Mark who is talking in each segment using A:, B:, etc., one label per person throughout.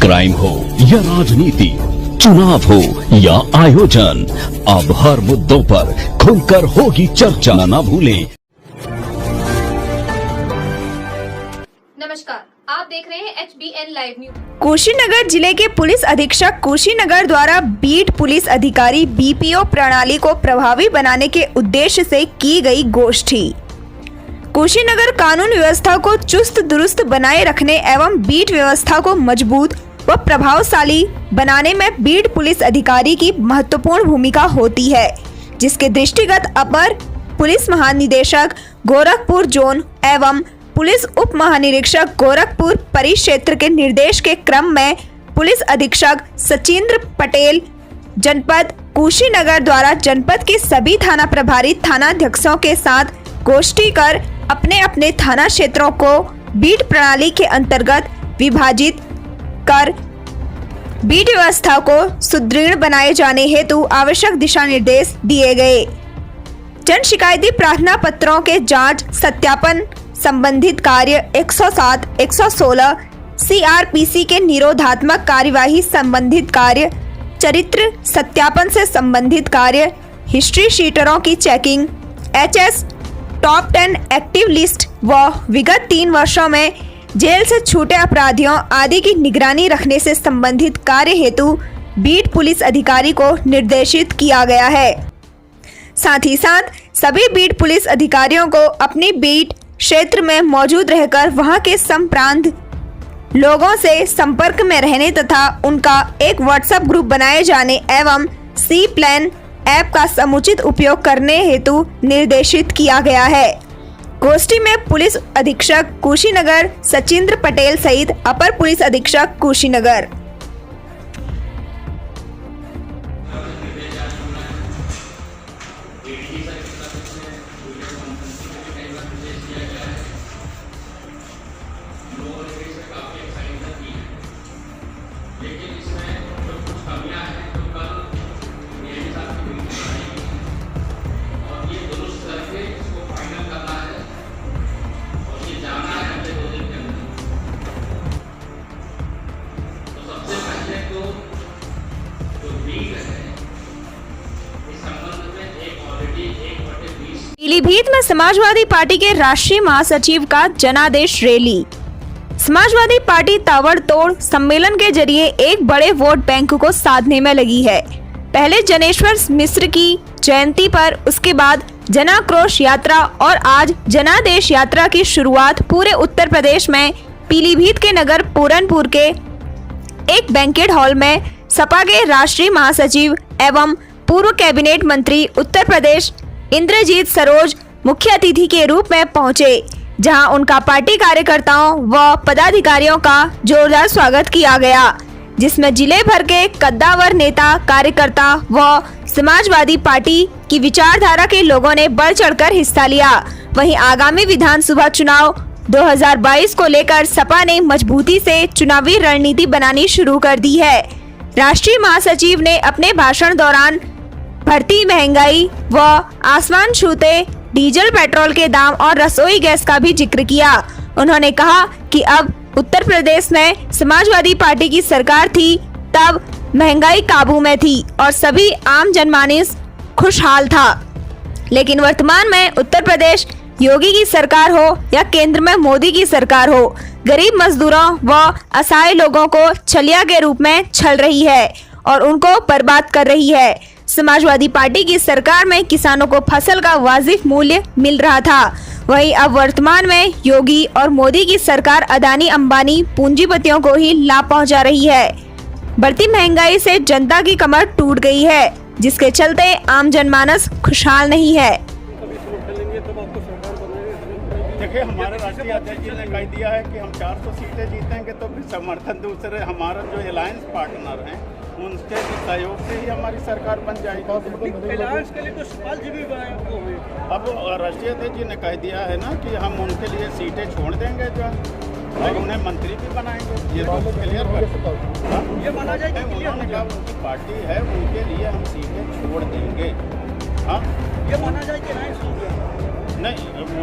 A: Crime हो या राजनीति, चुनाव हो या आयोजन, अब हर मुद्दों पर खुलकर होगी चर्चा। न भूलें।
B: नमस्कार, आप देख रहे हैं HBN लाइव न्यूज।
C: कुशीनगर जिले के पुलिस अधीक्षक कुशीनगर द्वारा बीट पुलिस अधिकारी BPO प्रणाली को प्रभावी बनाने के उद्देश्य से की गई गोष्ठी। कुशीनगर कानून व्यवस्था को चुस्त दुरुस्त बनाए रखने एवं बीट व्यवस्था को मजबूत व प्रभावशाली बनाने में बीट पुलिस अधिकारी की महत्वपूर्ण भूमिका होती है, जिसके दृष्टिगत अपर पुलिस महानिदेशक गोरखपुर जोन एवं पुलिस उप महानिरीक्षक गोरखपुर परिक्षेत्र के निर्देश के क्रम में पुलिस अधीक्षक सचिंद्र पटेल जनपद कुशीनगर द्वारा जनपद के सभी थाना प्रभारी थानाध्यक्षों के साथ गोष्ठी कर अपने अपने थाना क्षेत्रों को बीट प्रणाली के अंतर्गत विभाजित कर बीट व्यवस्था को सुदृढ़ बनाए जाने हेतु आवश्यक दिशा निर्देश दिए गए। जन शिकायती प्रार्थना पत्रों के जांच सत्यापन संबंधित कार्य 107, 116, CRPC के निरोधात्मक कार्यवाही संबंधित कार्य, चरित्र सत्यापन से संबंधित कार्य, हिस्ट्री शीटरों की checking, HS top 10 active list व विगत 3 वर्षों में जेल से छूटे अपराधियों आदि की निगरानी रखने से संबंधित कार्य हेतु बीट पुलिस अधिकारी को निर्देशित किया गया है। साथ ही साथ सभी बीट पुलिस अधिकारियों को अपनी बीट क्षेत्र में मौजूद रहकर वहां के संप्रांत लोगों से संपर्क में रहने तथा उनका एक WhatsApp ग्रुप बनाए जाने एवं C प्लान ऐप का समुचित उपयोग करने हेतु निर्देशित किया गया है। गोष्ठी में पुलिस अधीक्षक कुशीनगर सचिंद्र पटेल सहित अपर पुलिस अधीक्षक कुशीनगर। पीलीभीत में समाजवादी पार्टी के राष्ट्रीय महासचिव का जनादेश रैली। समाजवादी पार्टी ताबड़तोड़ सम्मेलन के जरिए एक बड़े वोट बैंक को साधने में लगी है। पहले जनेश्वर मिश्र की जयंती पर, उसके बाद जनाक्रोश यात्रा और आज जनादेश यात्रा की शुरुआत पूरे उत्तर प्रदेश में पीलीभीत के नगर पूरनपुर के एक बैंकेट हॉल में सपा के राष्ट्रीय महासचिव एवं पूर्व कैबिनेट मंत्री उत्तर प्रदेश इंद्रजीत सरोज मुख्य अतिथि के रूप में पहुंचे, जहां उनका पार्टी कार्यकर्ताओं व पदाधिकारियों का जोरदार स्वागत किया गया, जिसमें जिले भर के कद्दावर नेता कार्यकर्ता व समाजवादी पार्टी की विचारधारा के लोगों ने बढ़ चढ़कर हिस्सा लिया। वहीं आगामी विधानसभा चुनाव 2022 को लेकर सपा ने मजबूती से चुनावी रणनीति बनानी शुरू कर दी है। राष्ट्रीय महासचिव ने अपने भाषण दौरान बढ़ती महंगाई व आसमान छूते डीजल पेट्रोल के दाम और रसोई गैस का भी जिक्र किया। उन्होंने कहा कि अब उत्तर प्रदेश में समाजवादी पार्टी की सरकार थी, तब महंगाई काबू में थी और सभी आम जनमानस खुशहाल था, लेकिन वर्तमान में उत्तर प्रदेश योगी की सरकार हो या केंद्र में मोदी की सरकार हो, गरीब मजदूरों व असहाय लोगों को छलिया के रूप में छल रही है और उनको बर्बाद कर रही है। समाजवादी पार्टी की सरकार में किसानों को फसल का वाजिब मूल्य मिल रहा था, वहीं अब वर्तमान में योगी और मोदी की सरकार अदानी अंबानी पूंजीपतियों को ही लाभ पहुंचा रही है। बढ़ती महंगाई से जनता की कमर टूट गई है, जिसके चलते आम जनमानस खुशहाल नहीं है।
D: देखिए, हमारे राष्ट्रीय अध्यक्ष जी ने कह दिया है कि हम 400 सीटें जीतेंगे, तो फिर समर्थन दूसरे हमारा जो अलायंस पार्टनर हैं उनके सहयोग से ही हमारी सरकार बन जाएगी।
E: अलायंस के लिए तो सवाल जी भी
D: अब राष्ट्रीय अध्यक्ष जी ने कह दिया है ना कि हम उनके लिए सीटें छोड़ देंगे जो और उन्हें मंत्री भी बनाएंगे। ये तो क्लियर कर
E: ये माना जाए कि
D: उन्होंने कहा उनकी पार्टी है, उनके लिए हम सीटें छोड़ देंगे। हाँ,
E: ये माना जाए कि नहीं,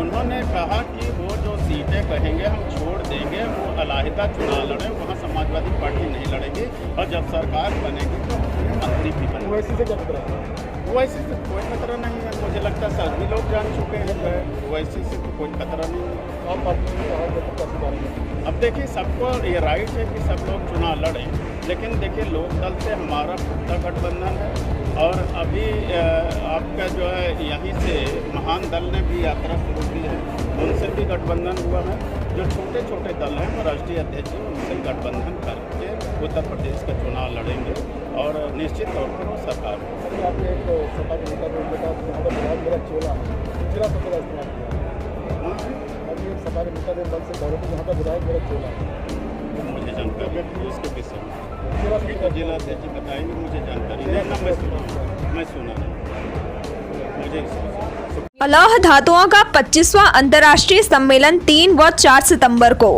D: उन्होंने कहा कि वो जो सीटें कहेंगे हम छोड़ देंगे, वो अलहदा चुनाव लड़े, वहाँ समाजवादी पार्टी नहीं लड़ेंगे और जब सरकार बनेगी तो मंत्री भी बनेंगे।
E: ओवैसी से क्या खतरा है?
D: ओवैसी से कोई खतरा नहीं है, मुझे लगता है सभी लोग जान चुके हैं, ओवैसी से तो कोई खतरा नहीं है।
E: आप पार्टी ने कहा है कैसे बारे
D: अब देखिए सबको ये राइट है कि सब लोग चुनाव लड़ें, लेकिन देखिए लोकदल से हमारा खुद गठबंधन है और अभी आपका जो है यहीं से महान दल ने भी यात्रा शुरू की है, उनसे भी गठबंधन हुआ है। जो छोटे छोटे दल हैं वो राष्ट्रीय अध्यक्ष उनसे गठबंधन करके उत्तर प्रदेश का चुनाव लड़ेंगे और निश्चित तौर पर वो सरकार
E: हैं? आप एक सपा के नेता को बेटा यहाँ पर विधायक मेरा चोला जिला शब्द का इस्तेमाल किया। अभी एक सपा के नेता ने दल से कह रहे थे यहाँ पर विधायक मेरा चोला
D: मुझे जानकारी है उसके विषय में।
E: जिला
D: ठीक है, जिला अध्यक्ष बताएंगे, मुझे जानकारी नहीं ना, मैं सुना नहीं, मुझे
C: अलौह धातुओं का 25वां अंतर्राष्ट्रीय सम्मेलन 3 व 4 सितंबर को।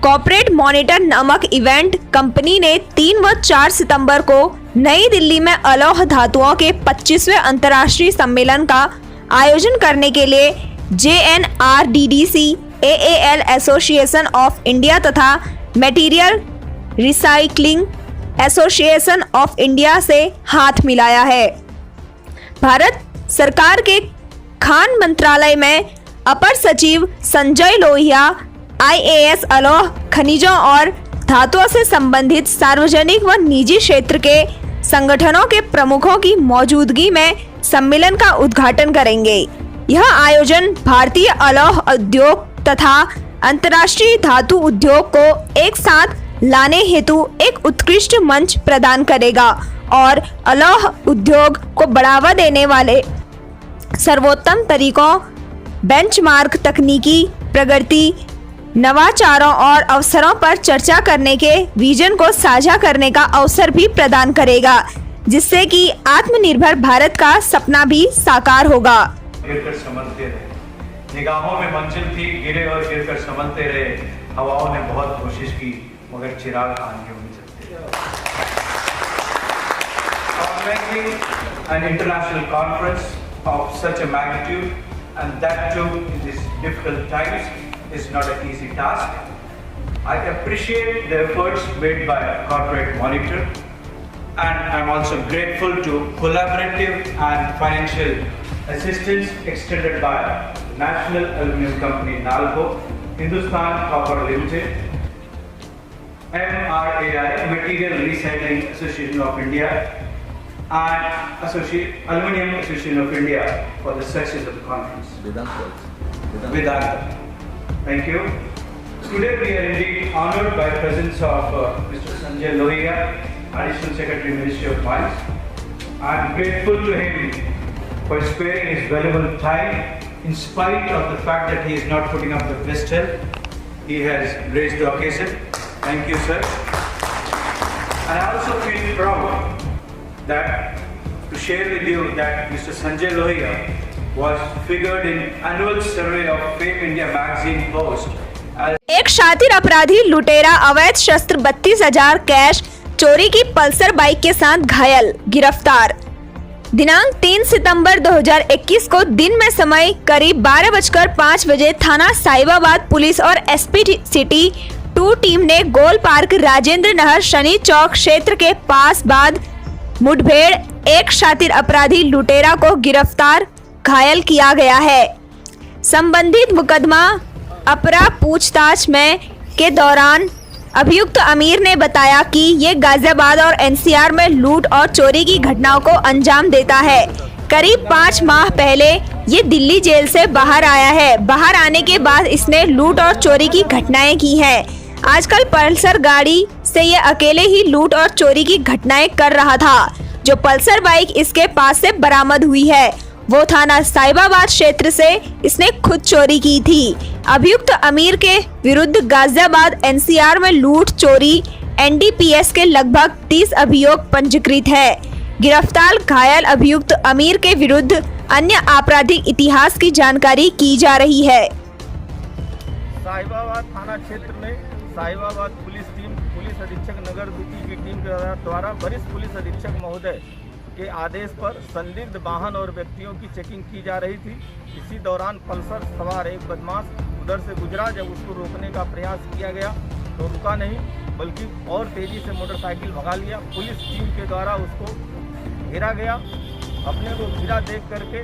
C: कॉर्पोरेट मॉनिटर नामक इवेंट कंपनी ने 3 व 4 सितंबर को नई दिल्ली में अलौह धातुओं के 25वें अंतर्राष्ट्रीय सम्मेलन का आयोजन करने के लिए JNRDDC, AAL association of India तथा material recycling association of India से हाथ मिलाया है। भारत सरकार के खान मंत्रालय में अपर सचिव संजय लोहिया IAS अलौह खनिजों और धातुओं से संबंधित सार्वजनिक व निजी क्षेत्र के संगठनों के प्रमुखों की मौजूदगी में सम्मेलन का उद्घाटन करेंगे। यह आयोजन भारतीय अलौह उद्योग तथा अंतर्राष्ट्रीय धातु उद्योग को एक साथ लाने हेतु एक उत्कृष्ट मंच प्रदान करेगा और अलौह उद्योग को बढ़ावा देने वाले सर्वोत्तम तरीकों, बेंचमार्क तकनीकी प्रगति, नवाचारों और अवसरों पर चर्चा करने के विजन को साझा करने का अवसर भी प्रदान करेगा, जिससे कि आत्मनिर्भर भारत का सपना भी साकार होगा।
F: गिरकर संभलते रहे, निगाहों में मंजिल थी, गिरे और गिरकर संभलते रहे, हवाओं ने बहुत कोशिश की मगर चिराग आंधियों में जलते रहे। Organizing an international conference of such a magnitude and that too in these difficult times is not an easy task. I appreciate the efforts made by Corporate Monitor and I'm also grateful to collaborative and financial assistance extended by National Aluminium Company Nalco, Hindustan Copper Limited, MRAI Material Recycling Association of India and Aluminium Association of India for the success of the conference. Vedanta. Thank you. Today we are indeed honored by the presence of Mr. Sanjay Lohia, Additional Secretary, Ministry of Mines. I am grateful to him for sparing his valuable time in spite of the fact that he is not putting up the pistol. He has graced the occasion. Thank you, sir. And I also feel proud that to share with you that Mr. Sanjay Lohia was figured in annual survey of Fame India magazine post as
C: एक शातिर अपराधी लुटेरा अवैध शस्त्र 32,000 cash चोरी की Pulsar bike के साथ घायल, गिरफ्तार। दिनांक 3 सितंबर 2021 को दिन में समय करीब 12:05 बजे थाना साहिबाबाद पुलिस और SP सिटी 2 टीम ने गोल पार्क राजेंद्र नगर शनि चौक क्षेत्र के पास बाद मुठभेड़ एक शातिर अपराधी लुटेरा को गिरफ्तार घायल किया गया है। संबंधित मुकदमा अपरा पूछताछ में के दौरान अभियुक्त अमीर ने बताया कि ये गाजियाबाद और NCR में लूट और चोरी की घटनाओं को अंजाम देता है। करीब 5 माह पहले ये दिल्ली जेल से बाहर आया है। बाहर आने के बाद इसने लूट और चोरी की घटनाएं की हैं। आजकल पल्सर गाड़ी से ये अकेले ही लूट और चोरी की घटनाएं कर रहा था। जो पल्सर बाइक इसके पास से बरामद हुई है वो थाना साहिबाबाद क्षेत्र से इसने खुद चोरी की थी। अभियुक्त अमीर के विरुद्ध गाजियाबाद NCR में लूट चोरी NDPS के लगभग 30 अभियोग पंजीकृत है। गिरफ्तार घायल अभियुक्त अमीर के विरुद्ध अन्य आपराधिक इतिहास की जानकारी की जा रही है।
D: साहिबाबाद थाना क्षेत्र में साहिबाबाद पुलिस टीम, पुलिस अधीक्षक नगर द्वितीय की टीम के द्वारा वरिष्ठ पुलिस अधीक्षक महोदय के आदेश पर संदिग्ध वाहन और व्यक्तियों की चेकिंग की जा रही थी। इसी दौरान पल्सर सवार एक बदमाश उधर से गुजरा। जब उसको रोकने का प्रयास किया गया तो रुका नहीं।
E: बल्कि और तेज़ी से मोटरसाइकिल भगा लिया। पुलिस टीम के द्वारा उसको घेरा गया। अपने को घिरा देख करके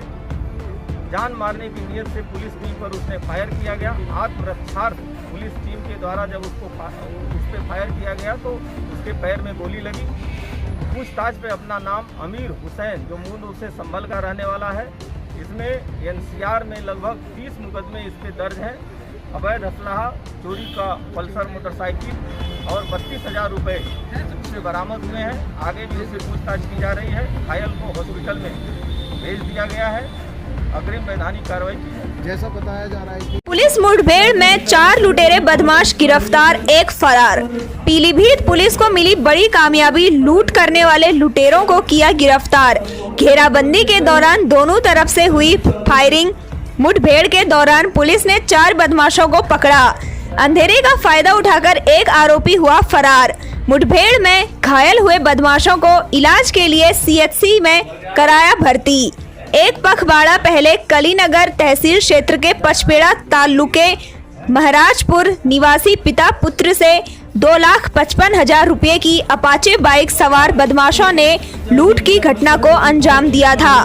E: जान मारने की नीयत से पुलिस टीम पर उसने फायर किया गया। आत्मरक्षार्थ पुलिस टीम के द्वारा जब उस पर फायर किया गया तो उसके पैर में गोली लगी। पूछताछ पे अपना नाम अमीर हुसैन, जो मूल रूप से संभल का रहने वाला है, इसमें एनसीआर में लगभग 30 मुकदमे इस पे दर्ज हैं। अवैध असलहा, चोरी का पल्सर मोटरसाइकिल और 32,000 रुपये उससे बरामद हुए हैं। आगे भी उससे पूछताछ की जा रही है। घायल को हॉस्पिटल में भेज दिया गया है। अग्रिम वैधानिक कार्रवाई की जाएगी। जैसा बताया जा रहा है कि
C: पुलिस मुठभेड़ में 4 लुटेरे बदमाश गिरफ्तार, 1 फरार। पीलीभीत पुलिस को मिली बड़ी कामयाबी, लूट करने वाले लुटेरों को किया गिरफ्तार। घेराबंदी के दौरान दोनों तरफ से हुई फायरिंग। मुठभेड़ के दौरान पुलिस ने 4 बदमाशों को पकड़ा। अंधेरे का फायदा उठाकर एक आरोपी हुआ फरार। मुठभेड़ में घायल हुए बदमाशों को इलाज के लिए सीएचसी में कराया भर्ती। एक पखवाड़ा पहले कलीनगर तहसील क्षेत्र के पचपेड़ा तालुके महाराजपुर निवासी पिता पुत्र से 2,55,000 रुपये की अपाचे बाइक सवार बदमाशों ने लूट की घटना को अंजाम दिया था।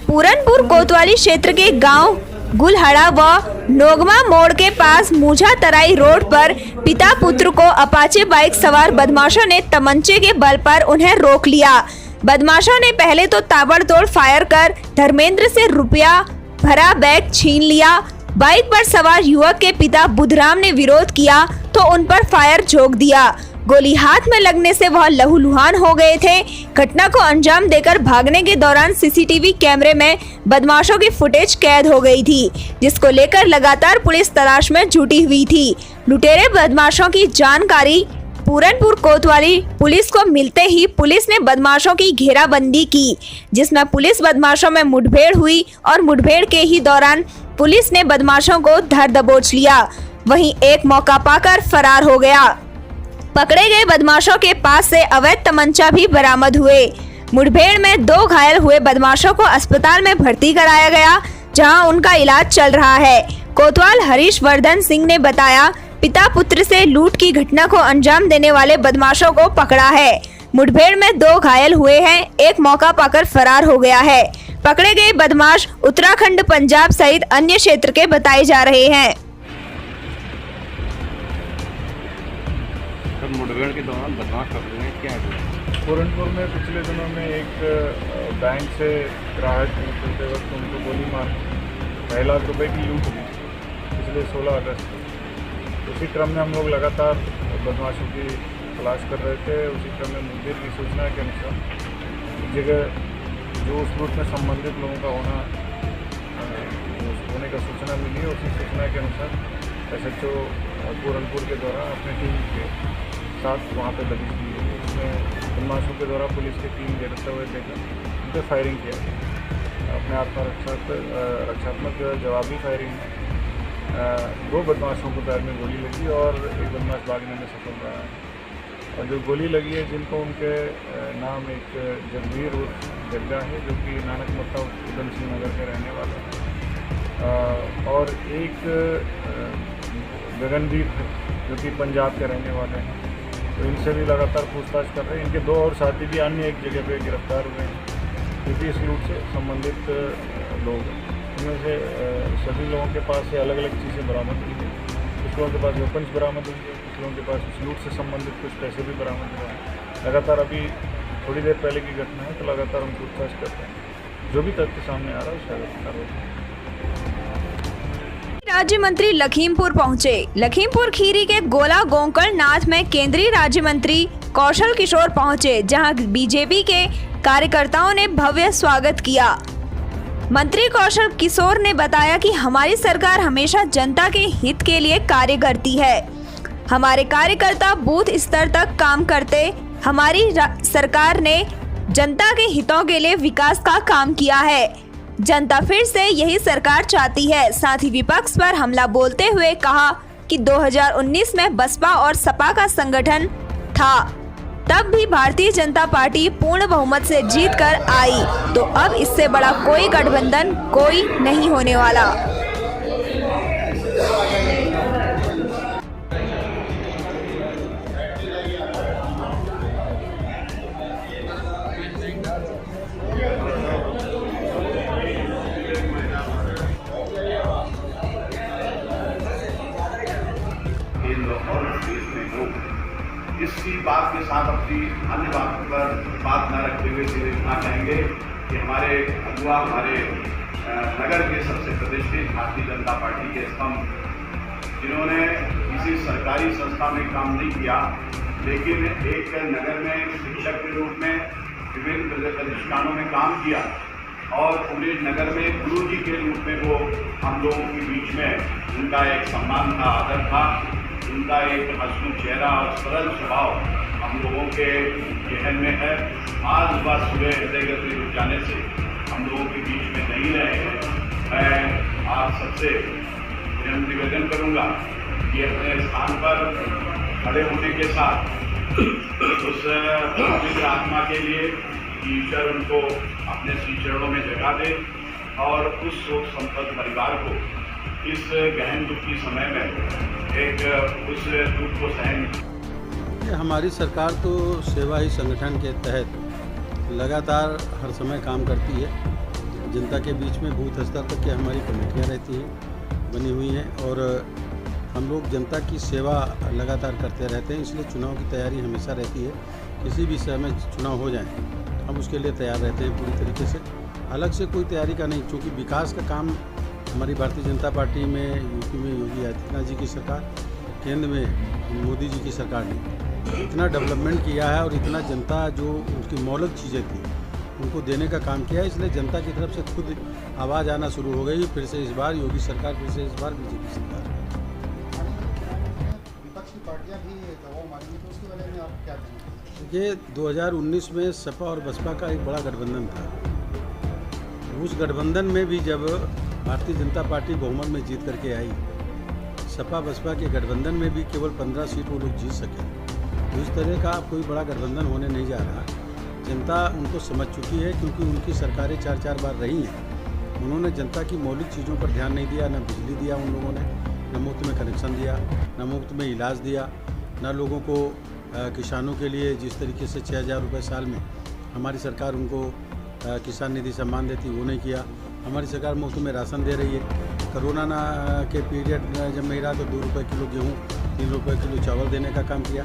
C: पूरनपुर कोतवाली क्षेत्र के गांव गुलहड़ा व नोगमा मोड़ के पास मुझा तराई रोड पर पिता पुत्र को अपाचे बाइक सवार बदमाशों ने तमंचे के बल पर उन्हें रोक लिया। बदमाशों ने पहले तो ताबड़तोड़ फायर कर धर्मेंद्र से रुपया भरा बैग छीन लिया। बाइक पर सवार युवक के पिता बुधराम ने विरोध किया तो उन पर फायर झोंक दिया। गोली हाथ में लगने से वह लहूलुहान हो गए थे। घटना को अंजाम देकर भागने के दौरान सीसीटीवी कैमरे में बदमाशों की फुटेज कैद हो गई थी, जिसको लेकर लगातार पुलिस तलाश में जुटी हुई थी। लुटेरे बदमाशों की जानकारी पूरनपुर कोतवाली पुलिस को मिलते ही पुलिस ने बदमाशों की घेराबंदी की, जिसमें पुलिस बदमाशों में मुठभेड़ हुई और मुठभेड़ के ही दौरान पुलिस ने बदमाशों को धर दबोच लिया। वहीं एक मौका पाकर फरार हो गया। पकड़े गए बदमाशों के पास से अवैध तमंचा भी बरामद हुए। मुठभेड़ में 2 घायल हुए बदमाशों को अस्पताल में भर्ती कराया गया, जहां उनका इलाज चल रहा है। कोतवाल हरीश वर्धन सिंह ने बताया, पिता पुत्र से लूट की घटना को अंजाम देने वाले बदमाशों को पकड़ा है। मुठभेड़ में 2 घायल हुए हैं, एक मौका पाकर फरार हो गया है। पकड़े गए बदमाश उत्तराखंड, पंजाब सहित अन्य क्षेत्र के बताए जा रहे हैं।
D: मुठभेड़ के दौरान बदमाश पकड़े हैं, क्या है?
E: पूरनपुर में पिछले दिनों में एक बैंक से ग्राहक निकलते वक्त उनको गोली मार 2 लाख रुपए की लूट हुई पिछले 16 अगस्त को। उसी क्रम में हम लोग लगातार बदमाशों की तलाश कर रहे थे। उसी क्रम में मुखबिर की सूचना के अनुसार एक जगह जो उस रूट में संबंधित लोगों का होने का सूचना मिली है, उसी सूचना के अनुसार SHO पूरनपुर के द्वारा अपनी टीम के साथ वहाँ पे दबिश दी है। उसमें बदमाशों के द्वारा पुलिस की टीम गिरते हुए देखा, उन पर फायरिंग किया गया। अपने रक्षात्मक जवाबी फायरिंग में 2 बदमाशों को पैर में गोली लगी और एक बदमाश भागने में सफल रहा है। और जो गोली लगी है, जिनको उनके नाम एक जगवीर उर्फ जग्गा है, जो कि नानक मत्ता उधम सिंह नगर के रहने वाला है, और एक गगनदीप है, जो कि पंजाब के रहने वाले हैं। तो इनसे भी लगातार पूछताछ कर रहे हैं। इनके 2 और साथी भी अन्य एक जगह पे गिरफ्तार हुए हैं, क्योंकि इस लूट से संबंधित लोग हैं। इनमें से सभी लोगों के पास से अलग अलग चीज़ें बरामद हुई हैं। कुछ लोगों के पास वेपन्स बरामद हुई है, कुछ लोगों के पास उस लूट से संबंधित कुछ पैसे भी बरामद हुए हैं। लगातार अभी थोड़ी देर पहले की घटना है, तो लगातार हम पूछताछ करते हैं। जो भी तथ्य सामने आ रहा है उसका कार्रवाई।
C: राज्य मंत्री लखीमपुर पहुंचे। लखीमपुर खीरी के गोला गोकर्णनाथ में केंद्रीय राज्य मंत्री कौशल किशोर पहुंचे, जहां बीजेपी के कार्यकर्ताओं ने भव्य स्वागत किया। मंत्री कौशल किशोर ने बताया कि हमारी सरकार हमेशा जनता के हित के लिए कार्य करती है। हमारे कार्यकर्ता बूथ स्तर तक काम करते। हमारी सरकार ने जनता के हितों के लिए विकास का काम किया है। जनता फिर से यही सरकार चाहती है। साथ ही विपक्ष पर हमला बोलते हुए कहा कि 2019 में बसपा और सपा का संगठन था, तब भी भारतीय जनता पार्टी पूर्ण बहुमत से जीत कर आई, तो अब इससे बड़ा कोई गठबंधन कोई नहीं होने वाला।
G: इसी बात के साथ अपनी अन्य बातों पर बात न रखते हुए सिर्फ इतना कहेंगे कि हमारे अगुआ, हमारे नगर के सबसे प्रतिष्ठित भारतीय जनता पार्टी के स्तंभ, जिन्होंने किसी सरकारी संस्था में काम नहीं किया, लेकिन एक नगर में शिक्षक के रूप में विभिन्न प्रतिष्ठानों में काम किया और पूरे नगर में गुरु जी के रूप में वो हम लोगों के बीच में उनका एक सम्मान था, आदर था, उनका एक हंसमुख चेहरा और सरल स्वभाव हम लोगों के जहन में है। आज सुबह हृदय गति रुक जाने से हम लोगों के बीच में नहीं रहे हैं। मैं आप सबसे निवेदन करूंगा कि अपने स्थान पर खड़े होने के साथ उस पवित्र आत्मा के लिए ईश्वर उनको अपने श्री चरणों में जगा दे और उस शोक संतप्त परिवार को इस गहन दुख के समय में एक उस दुख को सहन।
H: हमारी सरकार तो सेवा ही संगठन के तहत लगातार हर समय काम करती है। जनता के बीच में बूथ स्तर तक की हमारी कमेटियाँ रहती हैं, बनी हुई हैं और हम लोग जनता की सेवा लगातार करते रहते हैं। इसलिए चुनाव की तैयारी हमेशा रहती है। किसी भी समय चुनाव हो जाए हम उसके लिए तैयार रहते हैं पूरी तरीके से। अलग से कोई तैयारी का नहीं, क्योंकि विकास का काम हमारी भारतीय जनता पार्टी में यूपी में योगी आदित्यनाथ जी की सरकार, केंद्र में मोदी जी की सरकार ने इतना डेवलपमेंट किया है और इतना जनता जो उसकी मौलिक चीज़ें थी उनको देने का काम किया है। इसलिए जनता की तरफ से खुद आवाज़ आना शुरू हो गई। फिर से इस बार योगी सरकार, फिर से इस बार बीजेपी सरकार।
I: विपक्षी पार्टियां भी दबाव मारेंगी, तो उसके बारे में आप क्या कहेंगे?
H: ये 2019 में सपा और बसपा का एक बड़ा गठबंधन था। उस गठबंधन में भी जब भारतीय जनता पार्टी बहुमत में जीत करके आई, सपा बसपा के गठबंधन में भी केवल 15 सीट वो लोग जीत सके। तो इस तरह का कोई बड़ा गठबंधन होने नहीं जा रहा। जनता उनको समझ चुकी है, क्योंकि उनकी सरकारें 4-4 बार रही हैं। उन्होंने जनता की मौलिक चीज़ों पर ध्यान नहीं दिया, न बिजली दिया उन लोगों ने, न मुफ्त में कनेक्शन दिया, न मुफ्त में इलाज दिया, न लोगों को किसानों के लिए जिस तरीके से 6,000 रुपये साल में हमारी सरकार उनको किसान निधि सम्मान देती, वो नहीं किया। हमारी सरकार मुफ्त में राशन दे रही है। कोरोना के पीरियड जब नहीं रहा तो 2 रुपये किलो गेहूँ, 3 रुपये किलो चावल देने का काम किया।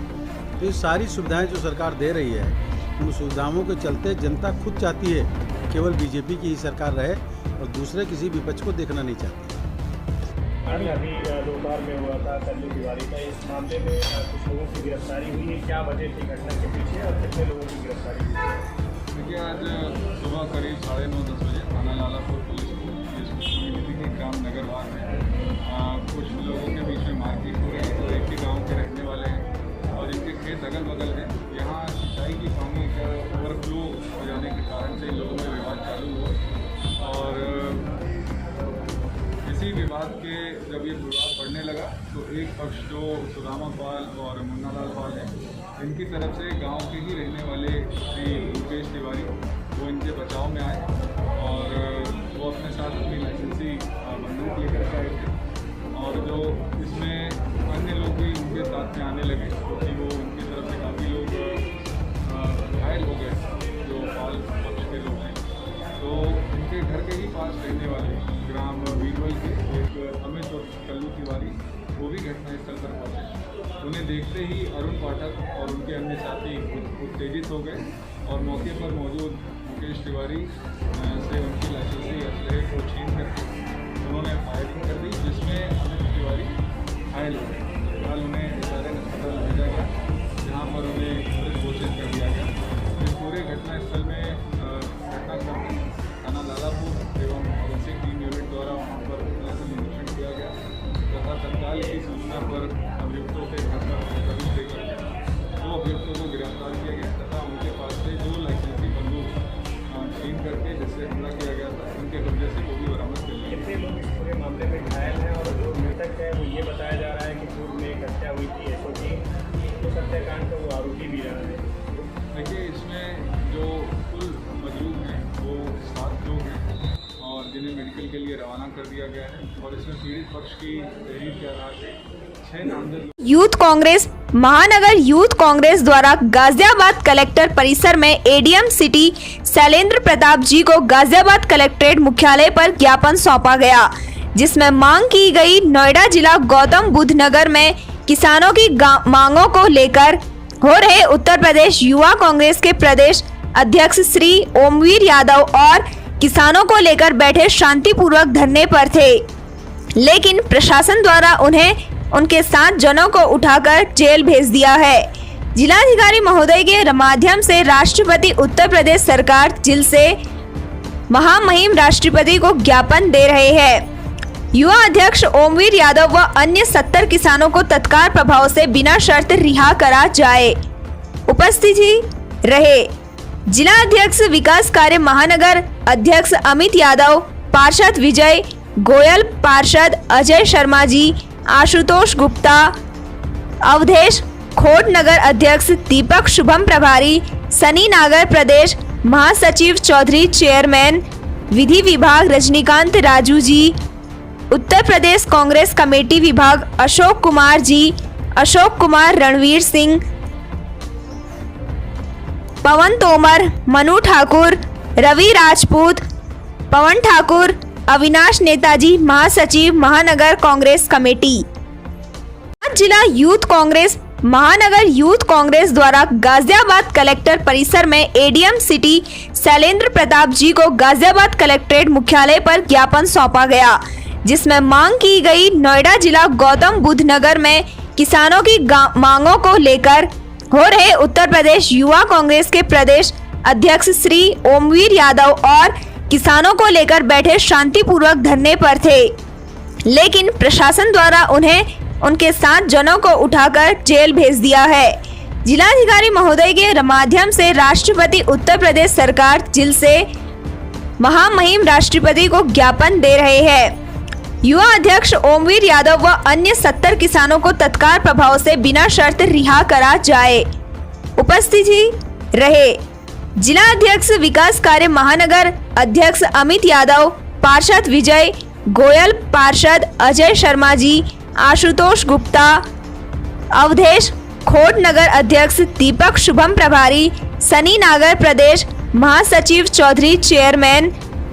H: तो ये सारी सुविधाएं जो सरकार दे रही है, उन सुविधाओं के चलते जनता खुद चाहती है केवल बीजेपी की ही सरकार रहे और दूसरे किसी विपक्ष को देखना नहीं चाहती।
E: अभी दोपहर में हुआ था कल्लू तिवारी का, इस मामले में कुछ लोगों की गिरफ्तारी हुई है। क्या वजह थी घटना के पीछे और कितने लोगों की गिरफ्तारी हुई है?
J: देखिए, आज सुबह करीब 9:30-10 बजे थाना लालापुर पुलिस को मिली थी कि ग्राम नगरवार में कुछ लोगों के बीच में मारपीट हो रही है। तो एक ही गाँव के रहने वाले हैं और इनके खेत अगल बगल हैं। यहाँ सिंचाई की पानी का ओवरफ्लो हो जाने के कारण से इन लोगों में विवाद चालू हुआ और इसी विवाद के जब ये विवाद बढ़ने लगा तो एक पक्ष जो सुदामा पाल और मुन्ना लाल पाल है, इनकी तरफ से गांव के ही रहने वाले श्री मुकेश तिवारी वो इनके बचाव में आए और वो अपने साथ अपनी लाइसेंसी बंदूक लेकर के आए थे और जो इसमें अन्य लोग भी उनके साथ में आने लगे क्योंकि वो उनकी तरफ से काफ़ी लोग घायल हो गए जो पाल पक्ष के लोग हैं। तो इनके घर के ही पास रहने वाले ग्राम वीरवल के एक अमित और कल्लू तिवारी वो भी घटनास्थल पर पहुंचे। उन्हें देखते ही अरुण पाठक और उनके अन्य साथी उत्तेजित हो गए और मौके पर मौजूद मुकेश तिवारी से उनकी लाइसेंसी असलहे को छीन करके उन्होंने फायरिंग कर दी, जिसमें अमित तिवारी घायल हो गए। फिलहाल उन्हें SRN अस्पताल भेजा गया, जहाँ पर उन्हें मृत घोषित कर दिया गया। इस पूरे घटनास्थल में घटनाक्रम में थाना लालापुर एवं फॉरेंसिक टीम यूनिट द्वारा वहाँ पर निरीक्षण किया गया तथा तत्काल की सूचना पर अभियुक्तों के घर पर प्रवेश देकर 2 अभियुक्तों को गिरफ्तार किया गया तथा उनके पास से 2 लाइसेंसी बंदूक छीन करके जिससे हमला किया गया था उनके कब्जे से वो भी बरामद कर लिया।
E: कितने लोग इस पूरे मामले में घायल हैं और जो मृतक है वो ये बताया जा रहा है कि पूर्व में एक हत्या हुई थी SOG, तो हत्याकांड का वो आरोपी भी रहा है।
J: देखिए, इसमें जो कुल मजलूम हैं वो 7 लोग हैं और जिन्हें मेडिकल के लिए रवाना कर दिया गया है और इसमें पीड़ित पक्ष की तहरीर के आधार से 6 नामजद
C: यूथ कांग्रेस महानगर यूथ कांग्रेस द्वारा गाजियाबाद कलेक्टर परिसर में ADM सिटी शैलेंद्र प्रताप जी को गाजियाबाद कलेक्ट्रेट मुख्यालय पर ज्ञापन सौंपा गया, जिसमें मांग की गई नोएडा जिला गौतम बुद्ध नगर में किसानों की मांगों को लेकर हो रहे उत्तर प्रदेश युवा कांग्रेस के प्रदेश अध्यक्ष श्री ओमवीर यादव और किसानों को लेकर बैठे शांतिपूर्वक धरने पर थे, लेकिन प्रशासन द्वारा उन्हें उनके 7 जनों को उठाकर जेल भेज दिया है। जिलाधिकारी महोदय के माध्यम से राष्ट्रपति उत्तर प्रदेश सरकार जेल से महामहिम राष्ट्रपति को ज्ञापन दे रहे हैं। युवा अध्यक्ष ओमवीर यादव व अन्य 70 किसानों को तत्काल प्रभाव से बिना शर्त रिहा करा जाए। उपस्थित रहे जिला अध्यक्ष विकास कार्य महानगर अध्यक्ष अमित यादव, पार्षद विजय गोयल, पार्षद अजय शर्मा जी, आशुतोष गुप्ता, अवधेश खोट, नगर अध्यक्ष दीपक शुभम, प्रभारी सनी नागर, प्रदेश महासचिव चौधरी, चेयरमैन विधि विभाग रजनीकांत राजू जी, उत्तर प्रदेश कांग्रेस कमेटी विभाग अशोक कुमार जी, अशोक कुमार, रणवीर सिंह, पवन तोमर, मनु ठाकुर, रवि राजपूत, पवन ठाकुर, अविनाश नेताजी, महासचिव महानगर कांग्रेस कमेटी। जिला यूथ कांग्रेस महानगर यूथ कांग्रेस द्वारा गाजियाबाद कलेक्टर परिसर में एडीएम सिटी शैलेंद्र प्रताप जी को गाजियाबाद कलेक्ट्रेट मुख्यालय पर ज्ञापन सौंपा गया, जिसमें मांग की गई नोएडा जिला गौतम बुद्ध नगर में किसानों की मांगों को लेकर हो रहे उत्तर प्रदेश युवा कांग्रेस के प्रदेश अध्यक्ष श्री ओमवीर यादव और किसानों को लेकर बैठे शांतिपूर्वक धरने पर थे, लेकिन प्रशासन द्वारा उन्हें उनके 7 जनों को उठाकर जेल भेज दिया है। जिलाधिकारी महोदय के माध्यम से राष्ट्रपति उत्तर प्रदेश सरकार जेल से महामहिम राष्ट्रपति को ज्ञापन दे रहे हैं। युवा अध्यक्ष ओमवीर यादव व अन्य 70 किसानों को तत्काल प्रभाव से बिना शर्त रिहा करा जाए। उपस्थित रहे जिला अध्यक्ष विकास कार्य महानगर अध्यक्ष अमित यादव, पार्षद विजय गोयल, पार्षद अजय शर्मा जी, आशुतोष गुप्ता, अवधेश खोट, नगर अध्यक्ष दीपक शुभम, प्रभारी सनी नागर, प्रदेश महासचिव चौधरी, चेयरमैन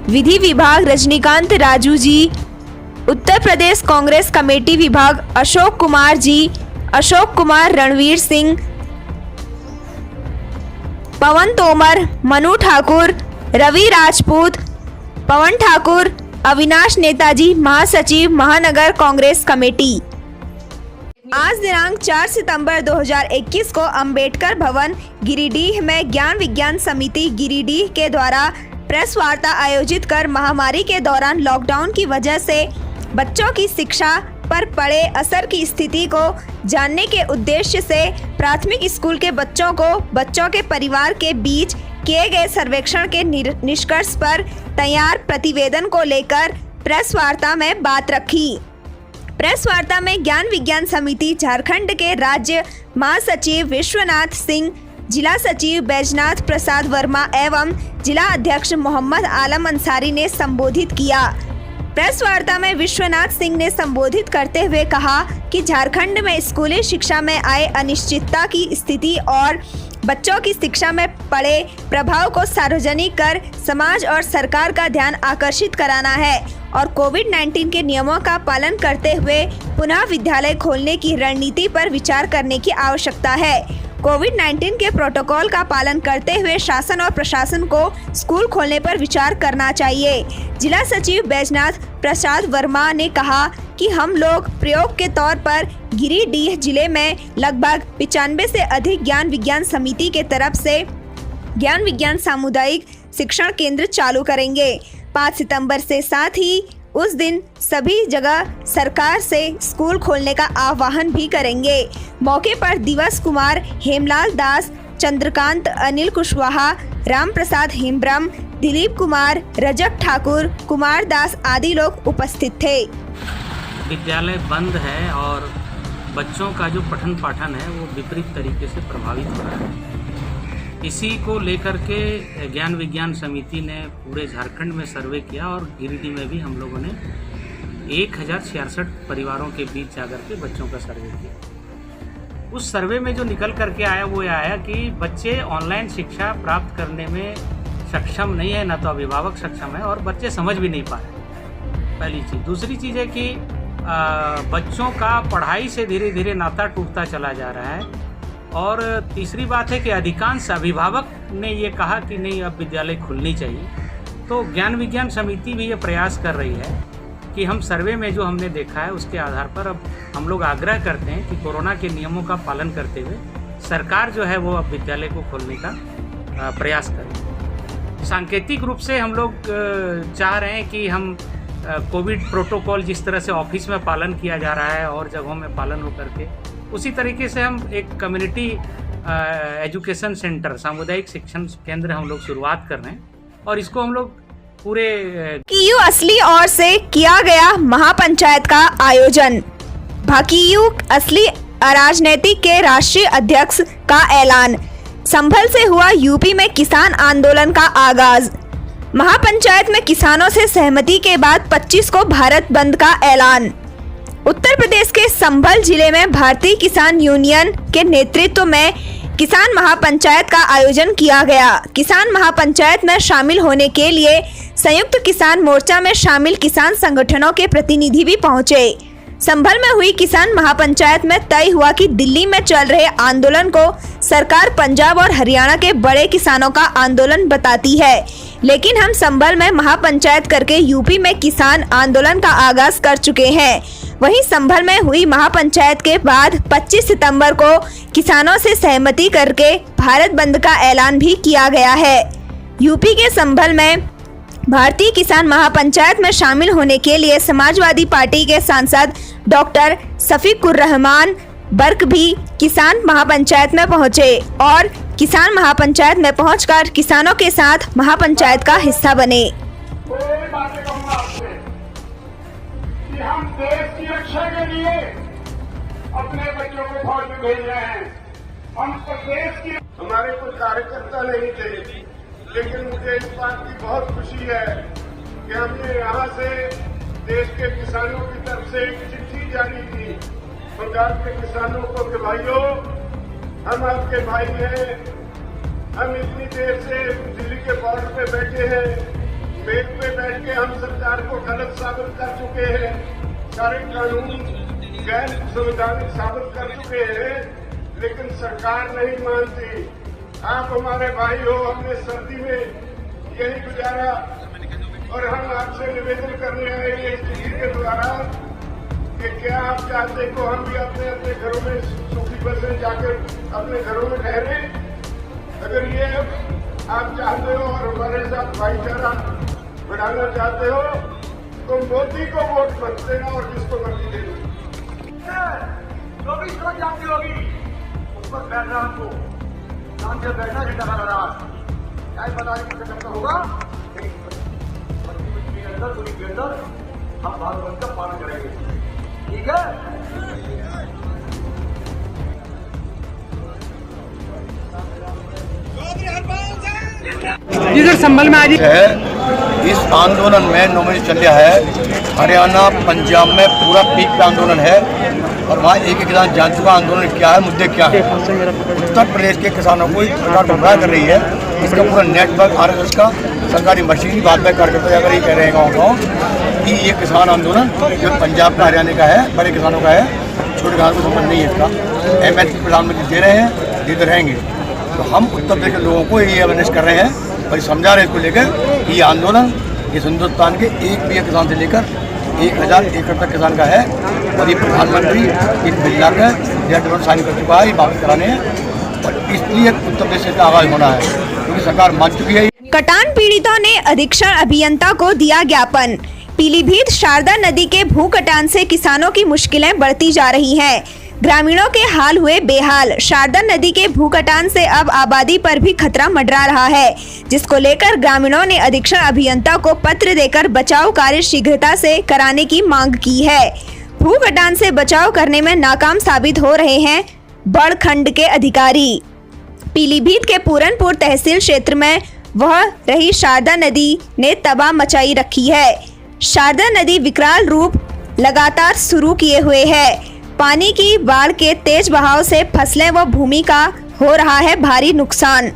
C: विधि विभाग रजनीकांत राजू जी, उत्तर प्रदेश कांग्रेस कमेटी विभाग अशोक कुमार जी, अशोक कुमार, रणवीर सिंह, पवन तोमर, मनु ठाकुर, रवि राजपूत, पवन ठाकुर, अविनाश नेताजी, महासचिव महानगर कांग्रेस कमेटी। आज दिनांक 4 सितंबर 2021 को अंबेडकर भवन गिरिडीह में ज्ञान विज्ञान समिति गिरिडीह के द्वारा प्रेस वार्ता आयोजित कर महामारी के दौरान लॉकडाउन की वजह से बच्चों की शिक्षा पर पड़े असर की स्थिति को जानने के उद्देश्य से प्राथमिक स्कूल के बच्चों को बच्चों के परिवार के बीच किए गए सर्वेक्षण के निष्कर्ष पर तैयार प्रतिवेदन को लेकर प्रेस वार्ता में बात रखी। प्रेस वार्ता में ज्ञान विज्ञान समिति झारखंड के राज्य महासचिव विश्वनाथ सिंह, जिला सचिव बैजनाथ प्रसाद वर्मा एवं जिला अध्यक्ष मोहम्मद आलम अंसारी ने संबोधित किया। प्रेस वार्ता में विश्वनाथ सिंह ने संबोधित करते हुए कहा कि झारखंड में स्कूली शिक्षा में आए अनिश्चितता की स्थिति और बच्चों की शिक्षा में पड़े प्रभाव को सार्वजनिक कर समाज और सरकार का ध्यान आकर्षित कराना है और कोविड-19 के नियमों का पालन करते हुए पुनः विद्यालय खोलने की रणनीति पर विचार करने की आवश्यकता है। कोविड-19 के प्रोटोकॉल का पालन करते हुए शासन और प्रशासन को स्कूल खोलने पर विचार करना चाहिए। जिला सचिव बैजनाथ प्रसाद वर्मा ने कहा कि हम लोग प्रयोग के तौर पर गिरिडीह जिले में लगभग 95 से अधिक ज्ञान विज्ञान समिति के तरफ से ज्ञान विज्ञान सामुदायिक शिक्षण केंद्र चालू करेंगे। 5 सितंबर से साथ ही उस दिन सभी जगह सरकार से स्कूल खोलने का आह्वान भी करेंगे। मौके पर दिवस कुमार, हेमलाल दास, चंद्रकांत, अनिल कुशवाहा, राम प्रसाद हेम्ब्रम, दिलीप कुमार, रजक ठाकुर, कुमार दास आदि लोग उपस्थित थे।
K: विद्यालय बंद है और बच्चों का जो पठन पाठन है वो विपरीत तरीके से प्रभावित हो रहा है। इसी को लेकर के ज्ञान विज्ञान समिति ने पूरे झारखंड में सर्वे किया और गिरिडीह में भी हम लोगों ने 1066 परिवारों के बीच जाकर के बच्चों का सर्वे किया। उस सर्वे में जो निकल करके आया वो ये आया कि बच्चे ऑनलाइन शिक्षा प्राप्त करने में सक्षम नहीं है, ना तो अभिभावक सक्षम है और बच्चे समझ भी नहीं पा रहे, पहली चीज़। दूसरी चीज़ है कि बच्चों का पढ़ाई से धीरे धीरे नाता टूटता चला जा रहा है और तीसरी बात है कि अधिकांश अभिभावक ने ये कहा कि नहीं, अब विद्यालय खुलनी चाहिए। तो ज्ञान विज्ञान समिति भी ये प्रयास कर रही है कि हम सर्वे में जो हमने देखा है उसके आधार पर अब हम लोग आग्रह करते हैं कि कोरोना के नियमों का पालन करते हुए सरकार जो है वो अब विद्यालय को खोलने का प्रयास करे। सांकेतिक रूप से हम लोग चाह रहे हैं कि हम कोविड प्रोटोकॉल जिस तरह से ऑफिस में पालन किया जा रहा है और जगहों में पालन हो करके, उसी तरीके से हम एक कम्युनिटी एजुकेशन सेंटर, सामुदायिक शिक्षण केंद्र हम लोग शुरुआत कर रहे हैं और इसको हम लोग पूरे
C: भाकियू असली और से किया गया महापंचायत का आयोजन। भाकियू असली अराजनीति के राष्ट्रीय अध्यक्ष का ऐलान। संभल से हुआ यूपी में किसान आंदोलन का आगाज। महापंचायत में किसानों से सहमति के बाद 25 को भारत बंद का ऐलान। उत्तर प्रदेश के संभल जिले में भारतीय किसान यूनियन के नेतृत्व में किसान महापंचायत का आयोजन किया गया। किसान महापंचायत में शामिल होने के लिए संयुक्त किसान मोर्चा में शामिल किसान संगठनों के प्रतिनिधि भी पहुंचे। संभल में हुई किसान महापंचायत में तय हुआ कि दिल्ली में चल रहे आंदोलन को सरकार पंजाब और हरियाणा के बड़े किसानों का आंदोलन बताती है, लेकिन हम संभल में महापंचायत करके यूपी में किसान आंदोलन का आगाज कर चुके हैं। वहीं संभल में हुई महापंचायत के बाद 25 सितंबर को किसानों से सहमति करके भारत बंद का ऐलान भी किया गया है। यूपी के संभल में भारतीय किसान महापंचायत में शामिल होने के लिए समाजवादी पार्टी के सांसद डॉक्टर शफीकुर रहमान बर्क भी किसान महापंचायत में पहुंचे और किसान महापंचायत में पहुंचकर किसानों के साथ महापंचायत का हिस्सा बने।
L: हम देश की रक्षा के लिए अपने बच्चों को फौज में भेज रहे हैं। हम देश की, हमारे कुछ कार्यकर्ता नहीं थे, लेकिन मुझे इस बात की बहुत खुशी है कि हमने यहाँ से देश के किसानों की तरफ से एक चिट्ठी जारी की पंजाब के किसानों को कि भाइयों, हम आपके भाई हैं, हम इतनी देर से दिल्ली के बॉर्डर पे बैठे हैं, मेज पे बैठ के हम सरकार को गलत साबित कर चुके हैं, सारे कानून गैर संवैधानिक साबित कर चुके हैं, लेकिन सरकार नहीं मानती। आप हमारे भाई हो, हमने सर्दी में यही गुजारा और हम आपसे निवेदन करने आए हैं इस चिट्ठी के द्वारा कि क्या आप चाहते को हम भी अपने अपने घरों में सूखी बसें जाकर अपने घरों में ठहरे। अगर ये आप चाहते हो और हमारे साथ भाईचारा बढ़ाना चाहते हो तो मोदी को वोट मत देना और जिसको मर्जी दे दो। जो भी सोच आपकी होगी उस पर बैठना, हमको नाम से बैठना ही लगा रहा क्या पता नहीं करना होगा, के अंदर हम भारत बंद का पालन करेंगे। ठीक है।
M: जिधर संभल में आज
N: है इस आंदोलन में 9 बजे चल रहा है। हरियाणा पंजाब में पूरा पीक का आंदोलन है और वहाँ एक किसान जान चुका आंदोलन क्या है, मुद्दे क्या है। उत्तर प्रदेश के किसानों को सरकार गुमराह कर रही है। इसका पूरा नेटवर्क RSS का सरकारी मशीनी बात में कार्यकर्ता जाकर ये कह रहे हैं गाँव कि ये किसान आंदोलन जो पंजाब का हरियाणा का है, बड़े किसानों का है, छोटे किसानों को समझ नहीं है। इसका MLC प्रधानमंत्री दे रहे हैं, देते रहेंगे। तो हम उत्तर प्रदेश के लोगों को ये अवेयरनेस कर रहे हैं और समझा रहे हैं इसको लेकर कि ये आंदोलन इस हिंदुस्तान के एक भी किसान से लेकर 1000 एकड़ तक किसान का है और ये प्रधानमंत्री इस बिल लाकर डेट साइन कर चुका है, ये वापस कराने हैं और इसलिए उत्तर प्रदेश से आगाज होना है क्योंकि सरकार मान चुकी है।
C: कटान पीड़ितों ने अधीक्षण अभियंता को दिया ज्ञापन। पीलीभीत शारदा नदी के भू कटान से किसानों की मुश्किलें बढ़ती जा रही हैं। ग्रामीणों के हाल हुए बेहाल। शारदा नदी के भू कटान से अब आबादी पर भी खतरा मंडरा रहा है, जिसको लेकर ग्रामीणों ने अधीक्षण अभियंता को पत्र देकर बचाव कार्य शीघ्रता से कराने की मांग की है। भू कटान से बचाव करने में नाकाम साबित हो रहे हैं बड़खंड के अधिकारी। पीलीभीत के पूरनपुर तहसील क्षेत्र में वह रही शारदा नदी ने तबाह मचाई रखी है। शारदा नदी विकराल रूप लगातार शुरू किए हुए है। पानी की बाढ़ के तेज बहाव से फसलें व भूमि का हो रहा है भारी नुकसान।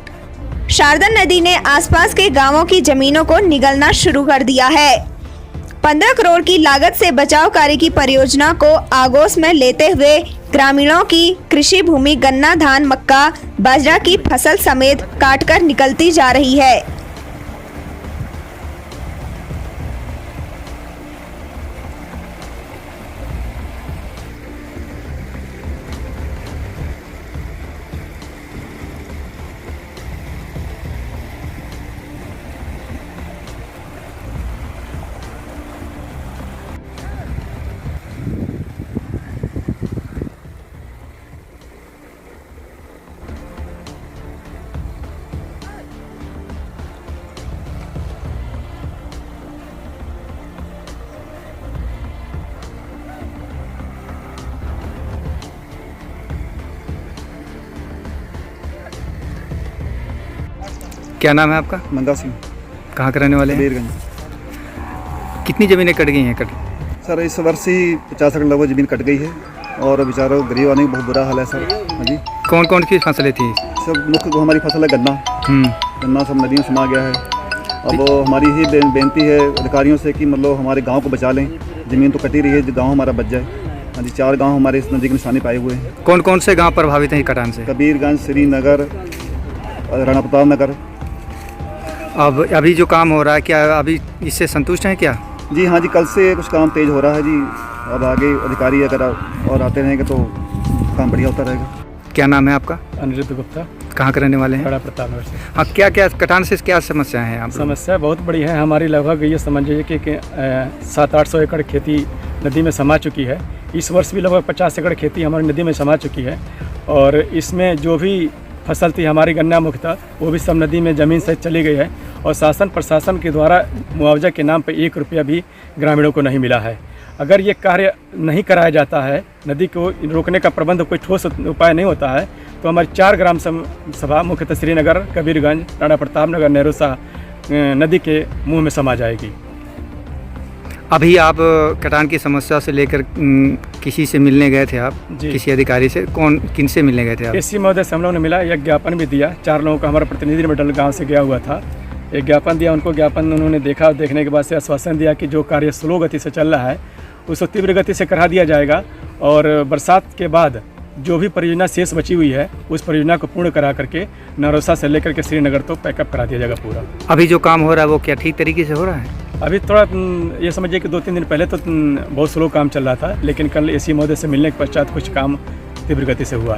C: शारदा नदी ने आसपास के गांवों की जमीनों को निगलना शुरू कर दिया है। 15 करोड़ की लागत से बचाव कार्य की परियोजना को आगोश में लेते हुए ग्रामीणों की कृषि भूमि गन्ना, धान, मक्का, बाजरा की फसल समेत काटकर निकलती जा रही है।
M: क्या नाम है आपका?
O: मंगा सिंह।
M: कहाँ के रहने वाले हैं?
O: कबीरगंज।
M: कितनी ज़मीनें कट गई हैं?
O: सर इस वर्ष ही 50 एकड़ लगभग ज़मीन कट गई है और बेचारों गरीब आने का बहुत बुरा हाल है सर। हाँ जी।
M: कौन कौन सी फसलें थी?
O: सब मुख्य हमारी फसल है गन्ना। गन्ना सब नदियों में समा गया है। अब हमारी ही बेनती है अधिकारियों से कि मतलब हमारे गाँव को बचा लें। ज़मीन तो कटी रही है, जो गाँव हमारा बच जाए। हाँ जी, 4 गाँव हमारे इस नदी के निशाने पाए हुए हैं।
M: कौन कौन से गाँव प्रभावित हैं कटान से?
O: कबीरगंज, श्रीनगर, राणा प्रताप नगर।
M: अब अभी जो काम हो रहा है, क्या अभी इससे संतुष्ट हैं क्या?
O: जी हाँ जी, कल से कुछ काम तेज़ हो रहा है जी। अब आगे अधिकारी अगर और आते रहेंगे तो काम बढ़िया होता रहेगा।
M: क्या नाम है आपका?
P: अनिरुद्ध गुप्ता।
M: कहाँ के रहने वाले हैं?
P: राणा प्रताप नगर से।
M: हाँ, क्या क्या कटान से क्या समस्याएं हैं?
P: समस्या बहुत बड़ी है हमारी। लगभग ये समझिए कि 700-800 एकड़ खेती नदी में समा चुकी है। इस वर्ष भी लगभग 50 एकड़ खेती हमारी नदी में समा चुकी है और इसमें जो भी फसल थी हमारी गन्ना मुख्यतः, वो भी सब नदी में ज़मीन से चली गई है और शासन प्रशासन के द्वारा मुआवजा के नाम पर 1 रुपया भी ग्रामीणों को नहीं मिला है। अगर ये कार्य नहीं कराया जाता है, नदी को रोकने का प्रबंध कोई ठोस उपाय नहीं होता है, तो हमारी 4 ग्राम सभा मुख्यतः श्रीनगर, कबीरगंज, राणा प्रताप नगर, नेरुसा नदी के मुंह में समा जाएगी।
M: अभी आप कटान की समस्या से लेकर किसी से मिलने गए थे आप? किसी अधिकारी से? किन से मिलने गए थे आप?
P: एसी महोदय से हम लोगों ने मिला, एक ज्ञापन भी दिया। 4 लोगों का हमारा प्रतिनिधि मंडल गाँव से गया हुआ था। एक ज्ञापन दिया उनको, ज्ञापन उन्होंने देखा, देखने के बाद से आश्वासन दिया कि जो कार्य स्लो गति से चल रहा है उसको तीव्र गति से करा दिया जाएगा और बरसात के बाद जो भी परियोजना शेष बची हुई है उस परियोजना को पूर्ण करा करके नरोसा से लेकर के श्रीनगर तो पैकअप करा दिया जाएगा पूरा।
M: अभी जो काम हो रहा है वो क्या ठीक तरीके से हो रहा है?
P: अभी थोड़ा ये समझिए कि 2-3 दिन पहले तो बहुत स्लो काम चल रहा था, लेकिन कल एसी महोदय से मिलने के पश्चात कुछ काम तीव्र गति से हुआ है।